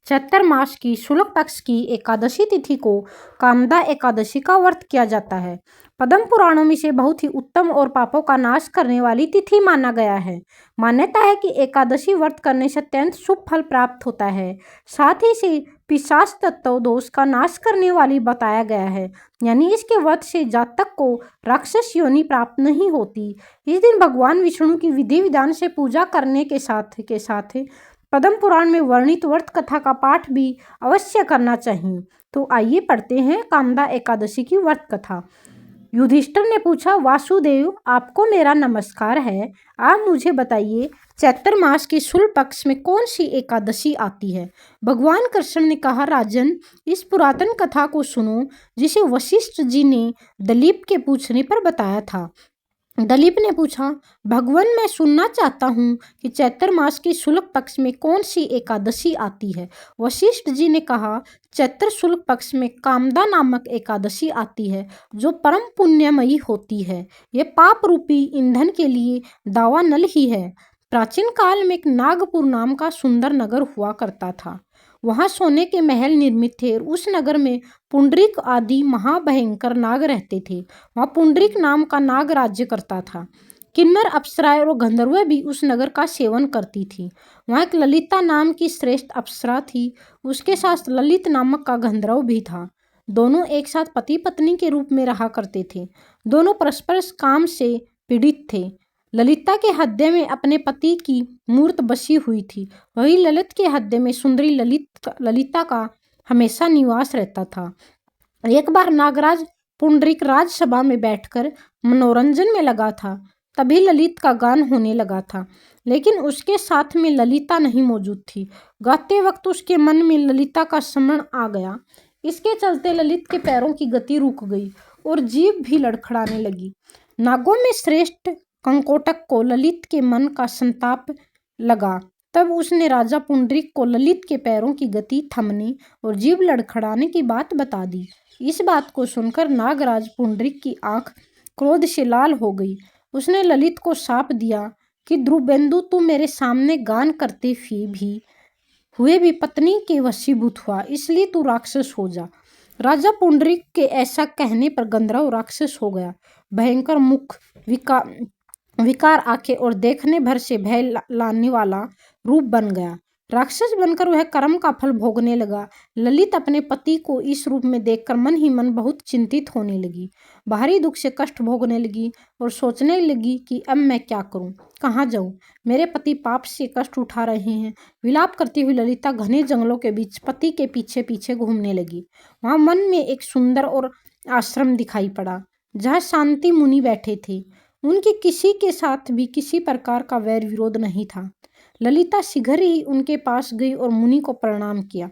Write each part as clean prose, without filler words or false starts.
चैत्र मास की शुक्ल पक्ष की एकादशी तिथि को कामदा एकादशी का व्रत किया जाता है। पद्म पुराणों में से बहुत ही उत्तम और पापों का नाश करने वाली तिथि माना गया है। मान्यता है कि एकादशी व्रत करने से अत्यंत शुभ फल प्राप्त होता है। साथ ही से पिशाच तत्व दोष का नाश करने वाली बताया गया है, यानी इसके व्रत से जातक को राक्षस योनि प्राप्त नहीं होती। इस दिन भगवान विष्णु की विधि विधान से पूजा करने के साथ पद्म पुराण में वर्णित व्रत कथा का पाठ भी अवश्य करना चाहिए। तो आइए पढ़ते हैं कामदा एकादशी की व्रत कथा। युधिष्ठिर ने पूछा, वासुदेव आपको मेरा नमस्कार है। आप मुझे बताइए, चैत्र मास के शुक्ल पक्ष में कौन सी एकादशी आती है? भगवान कृष्ण ने कहा, राजन, इस पुरातन कथा को सुनो जिसे वशिष्ठ जी ने दलीप के पूछने पर बताया था। दलीप ने पूछा, भगवान, मैं सुनना चाहता हूँ कि चैत्र मास के शुक्ल पक्ष में कौन सी एकादशी आती है। वशिष्ठ जी ने कहा, चैत्र शुक्ल पक्ष में कामदा नामक एकादशी आती है, जो परम पुण्यमयी होती है। यह पाप रूपी ईंधन के लिए दावानल ही है। प्राचीन काल में एक नागपुर नाम का सुंदर नगर हुआ करता था। वहाँ सोने के महल निर्मित थे और उस नगर में पुंडरीक आदि महाभयंकर नाग रहते थे। वहाँ पुंडरीक नाम का नाग राज्य करता था। किन्नर, अप्सराएं और गंधर्व भी उस नगर का सेवन करती थी। वहाँ एक ललिता नाम की श्रेष्ठ अप्सरा थी। उसके साथ ललित नामक का गंधर्व भी था। दोनों एक साथ पति पत्नी के रूप में रहा करते थे। दोनों परस्पर काम से पीड़ित थे। ललिता के हृदय में अपने पति की मूर्त बसी हुई थी। वही ललित के हृदय में सुंदरी ललिता का हमेशा निवास रहता था। एक बार नागराज पुंडरीक राजसभा में बैठकर मनोरंजन में लगा था। तभी ललित का गान होने लगा था, लेकिन उसके साथ में ललिता नहीं मौजूद थी। गाते वक्त उसके मन में ललिता का स्मरण आ गया। इसके चलते ललित के पैरों की गति रुक गई और जीभ भी लड़खड़ाने लगी। नागों में श्रेष्ठ कंकोटक को ललित के मन का संताप लगा। तब उसने राजा पुंडरीक को ललित के पैरों की गति थमने और जीभ लड़खड़ाने की बात बता दी। इस बात को सुनकर नागराज पुंडरीक की आंख क्रोध से लाल हो गई। उसने ललित को शाप दिया कि ध्रुवेंदु, तू मेरे सामने गान करते हुए भी पत्नी के वशीभूत हुआ, इसलिए तू राक्षस हो जा। राजा पुंडरीक के ऐसा कहने पर गंधर्व राक्षस हो गया। भयंकर मुख, विकार आंखें और देखने भर से भय लाने वाला रूप बन गया। राक्षस बनकर वह कर्म का फल भोगने लगा। ललित अपने पति को इस रूप में देखकर मन ही मन बहुत चिंतित होने लगी। बाहरी दुख से कष्ट भोगने लगी और सोचने लगी कि अब मैं क्या करूं, कहाँ जाऊं। मेरे पति पाप से कष्ट उठा रहे हैं। विलाप करती हुई ललिता घने जंगलों के बीच पति के पीछे पीछे घूमने लगी। वहां मन में एक सुंदर और आश्रम दिखाई पड़ा, जहाँ शांति मुनि बैठे थे। उनके किसी के साथ भी किसी प्रकार का वैर विरोध नहीं था। ललिता शीघ्र ही उनके पास गई और मुनि को प्रणाम किया।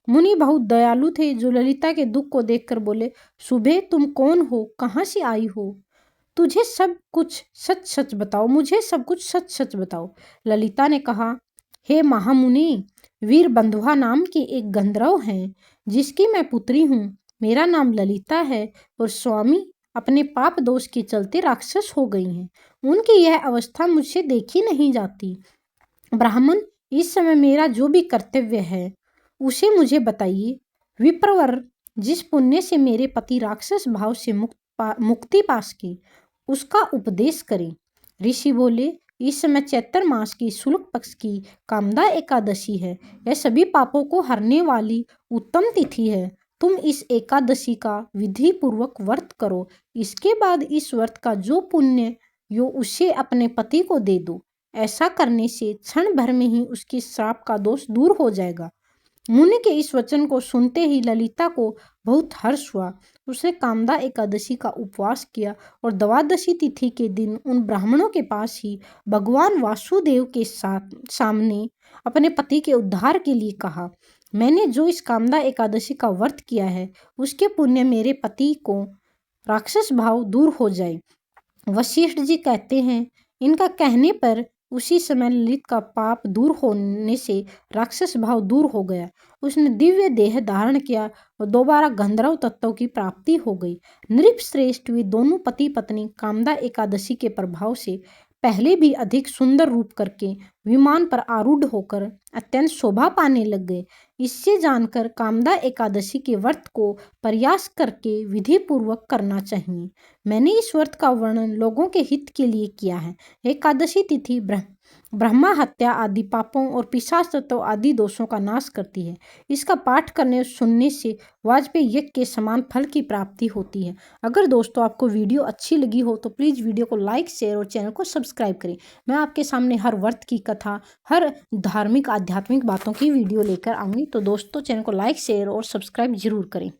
मुनि बहुत दयालु थे, जो ललिता के दुख को देखकर बोले, सुबह, तुम कौन हो, कहाँ से आई हो? तुझे सब कुछ सच सच बताओ, मुझे सब कुछ सच सच बताओ। ललिता ने कहा, हे महामुनि, वीर बंधुआ नाम के एक गंधर्व हैं, जिसकी मैं पुत्री हूँ। मेरा नाम ललिता है और स्वामी अपने पाप दोष के चलते राक्षस हो गई हैं। उनकी यह अवस्था मुझसे देखी नहीं जाती। ब्राह्मण, इस समय मेरा जो भी कर्तव्य है उसे मुझे बताइए। विप्रवर, जिस पुण्य से मेरे पति राक्षस भाव से मुक्ति पा सके, उसका उपदेश करें। ऋषि बोले, इस समय चैत्र मास की शुक्ल पक्ष की कामदा एकादशी है। यह सभी पापों को हरने वाली उत्तम तिथि है। तुम इस एकादशी का विधि पूर्वक व्रत करो। इसके बाद इस व्रत का जो पुण्य यो उसे अपने पति को दे दो। ऐसा करने से क्षण भर में ही उसके श्राप का दोष दूर हो जाएगा। मुनि के इस वचन को सुनते ही ललिता को बहुत हर्ष हुआ। उसने कामदा एकादशी का उपवास किया और द्वादशी तिथि के दिन उन ब्राह्मणों के पास ही भगवान वासुदेव के सामने अपने पति के उद्धार के लिए कहा, मैंने जो इस कामदा एकादशी का व्रत किया है, उसके पुण्य मेरे पति को राक्षस भाव दूर हो जाए। वशिष्ठ जी कहते हैं, इनका कहने पर उसी समय ललित का पाप दूर होने से राक्षस भाव दूर हो गया। उसने दिव्य देह धारण किया और दोबारा गंधर्व तत्व की प्राप्ति हो गई। नृपश्रेष्ठ वे दोनों पति पत्नी कामदा एकादशी के प्रभाव से पहले भी अधिक सुंदर रूप करके विमान पर आरूढ़ होकर अत्यंत शोभा पाने लग गए। इससे जानकर कामदा एकादशी के व्रत को प्रयास करके विधि पूर्वक करना चाहिए। मैंने इस व्रत का वर्णन लोगों के हित के लिए किया है। एकादशी तिथि ब्रह्मा हत्या आदि पापों और पिशाच तत्व आदि दोषों का नाश करती है। इसका पाठ करने और सुनने से वाजपेयी यज्ञ के समान फल की प्राप्ति होती है। अगर दोस्तों आपको वीडियो अच्छी लगी हो तो प्लीज़ वीडियो को लाइक, शेयर और चैनल को सब्सक्राइब करें। मैं आपके सामने हर व्रत की कथा, हर धार्मिक आध्यात्मिक बातों की वीडियो लेकर आऊँगी। तो दोस्तों चैनल को लाइक, शेयर और सब्सक्राइब जरूर करें।